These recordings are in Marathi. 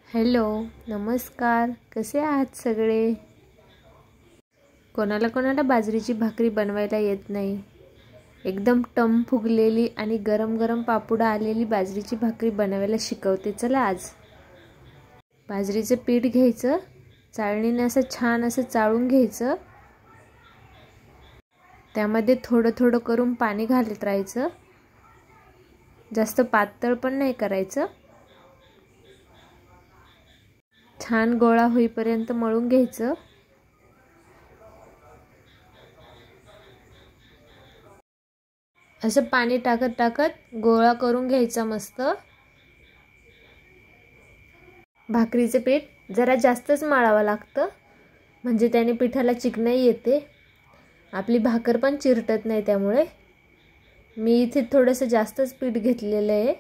हॅलो, नमस्कार. कसे आहात सगळे? कोणाला कोणाला बाजरीची भाकरी बनवायला येत नाही. एकदम टम फुगलेली आणि गरम गरम पापुडा आलेली बाजरीची भाकरी बनवायला शिकवते. चला आज. बाजरीचं पीठ घ्यायचं, चाळणीने असं छान असं चाळून घ्यायचं. त्यामध्ये थोडं थोडं करून पाणी घालत राहायचं. जास्त पातळ पण नाही करायचं. छान गोळा होईपर्यंत मळून घ्यायचं. असं पाणी टाकत टाकत गोळा करून घ्यायचा मस्त. भाकरीचे पीठ जरा जास्तच मळावं लागतं, म्हणजे त्याने पिठाला चिकनाई येते. आपली भाकर पण चिरटत नाही. त्यामुळे मी इथे थोडंसं जास्तच पीठ घेतलेलं आहे.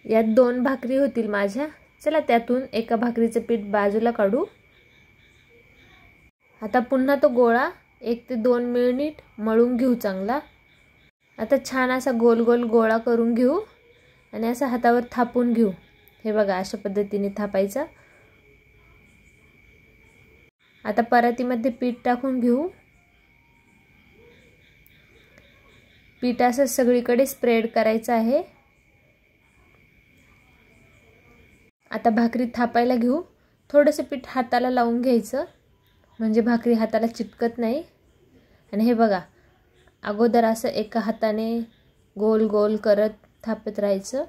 यात 2 भाकरी होतील माझ्या. चला त्यातून एका भाकरीचं पीठ बाजूला काढू. आता पुन्हा तो गोळा 1 ते 2 मिनिट मळून घेऊ चांगला. आता छान असा गोल गोल गोळा करून घेऊ आणि असा हातावर थापून घेऊ. हे बघा, अशा पद्धतीने थापायचं. आता परातीमध्ये पीठ टाकून घेऊ. पीठ असं सगळीकडे स्प्रेड करायचं आहे. आता भाकरी थापायला घेऊ. थोडंसं पीठ हाताला लावून घ्यायचं, म्हणजे भाकरी हाताला चिटकत नाही. आणि हे बघा, अगोदर असं एका हाताने गोल गोल करत थापत राहायचं.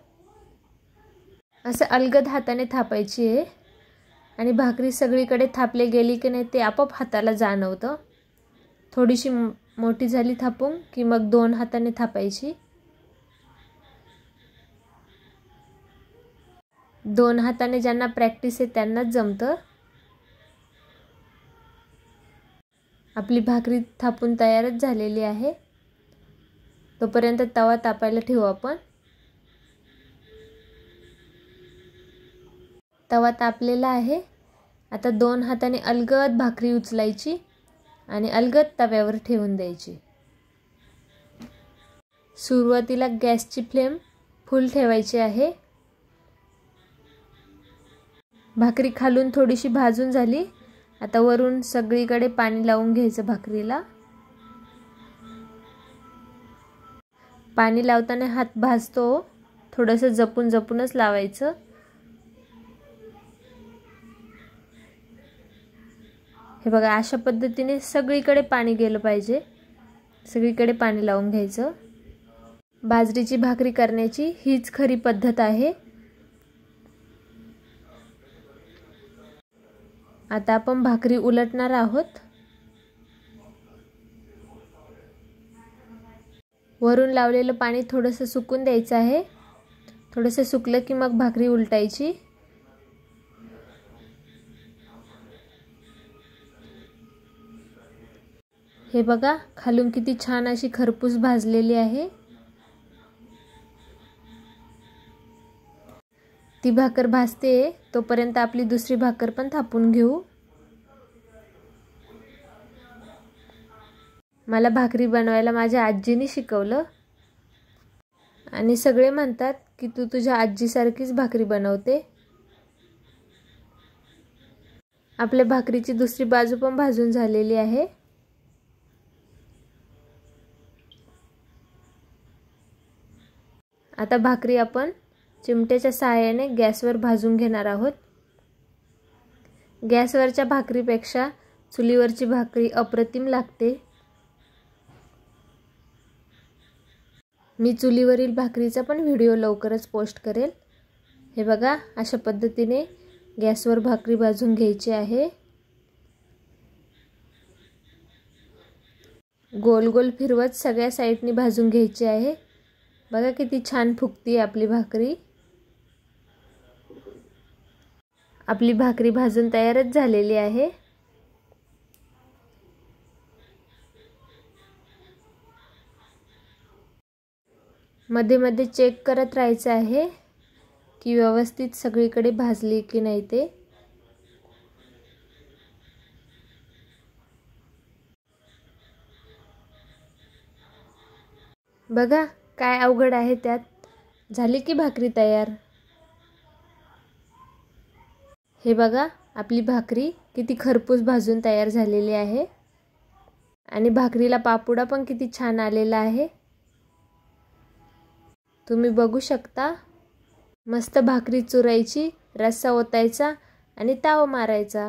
असं अलगद हाताने थापायची आहे. आणि भाकरी सगळीकडे थापले गेली की नाही ते आपोआप हाताला जाणवतं. थोडीशी मोठी झाली थापून की मग 2 हाताने थापायची. 2 हाताने ज्यांना प्रॅक्टिस आहे त्यांनाच जमतं. आपली भाकरी थापून तयारच झालेली आहे. तोपर्यंत तवा तापायला ठेवू आपण. तवा तापलेला आहे. आता 2 हाताने अलगद भाकरी उचलायची आणि अलगद तव्यावर ठेवून द्यायची. सुरुवातीला गॅसची फ्लेम फुल ठेवायची आहे. भाकरी खालून थोडीशी भाजून झाली. आता वरून सगळीकडे पाणी लावून घ्यायचं भाकरीला. पाणी लावताना हात भाजतो, थोडंसं जपून जपूनच लावायचं. हे बघा, अशा पद्धतीने सगळीकडे पाणी गेलं पाहिजे. सगळीकडे पाणी लावून घ्यायचं. बाजरीची भाकरी करण्याची हीच खरी पद्धत आहे. आता आपण भाकरी उलटणार आहोत. वरून लावलेलं पाणी थोडंसं सुकून द्यायचं आहे. थोडंसं सुकलं की मग भाकरी उलटायची. हे बघा, खालून किती छान अशी खरपूस भाजलेली आहे. ती भाकर भाजते तोपर्यंत आपली दुसरी भाकर पण थापून घेऊ. मला भाकरी बनवायला माझ्या आजीने शिकवलं आणि सगळे म्हणतात की तू तुझ्या आजीसारखीच भाकरी बनवते. आपल्या भाकरीची दुसरी बाजू पण भाजून झालेली आहे. आता भाकरी आपण चिमट्याच्या सहाय्याने गॅसवर भाजून घेणार आहोत. गॅसवरच्या भाकरीपेक्षा चुलीवरची भाकरी अप्रतिम लागते. मी चुलीवरील भाकरीचा पण व्हिडिओ लवकरच पोस्ट करेल. हे बघा, अशा पद्धतीने गॅसवर भाकरी भाजून घ्यायची आहे. गोल गोल फिरवत सगळ्या साईडनी भाजून घ्यायची आहे. बघा किती छान फुगती आपली भाकरी. आपली भाकरी भाजून तयारच झालेली आहे. मध्ये मध्ये चेक करत राहायचं आहे की व्यवस्थित सगळीकडे भाजली की नाही ते. बघा, काय अवघड आहे त्यात. झाली की भाकरी तयार. हे बघा आपली भाकरी किती खरपूस भाजून तयार झालेली आहे आणि भाकरीला पापुडा पण किती छान आलेला आहे। तुम्ही बघू शकता। मस्त भाकरी चुरायची, रस्सा ओतायचा आणि ताव मारायचा।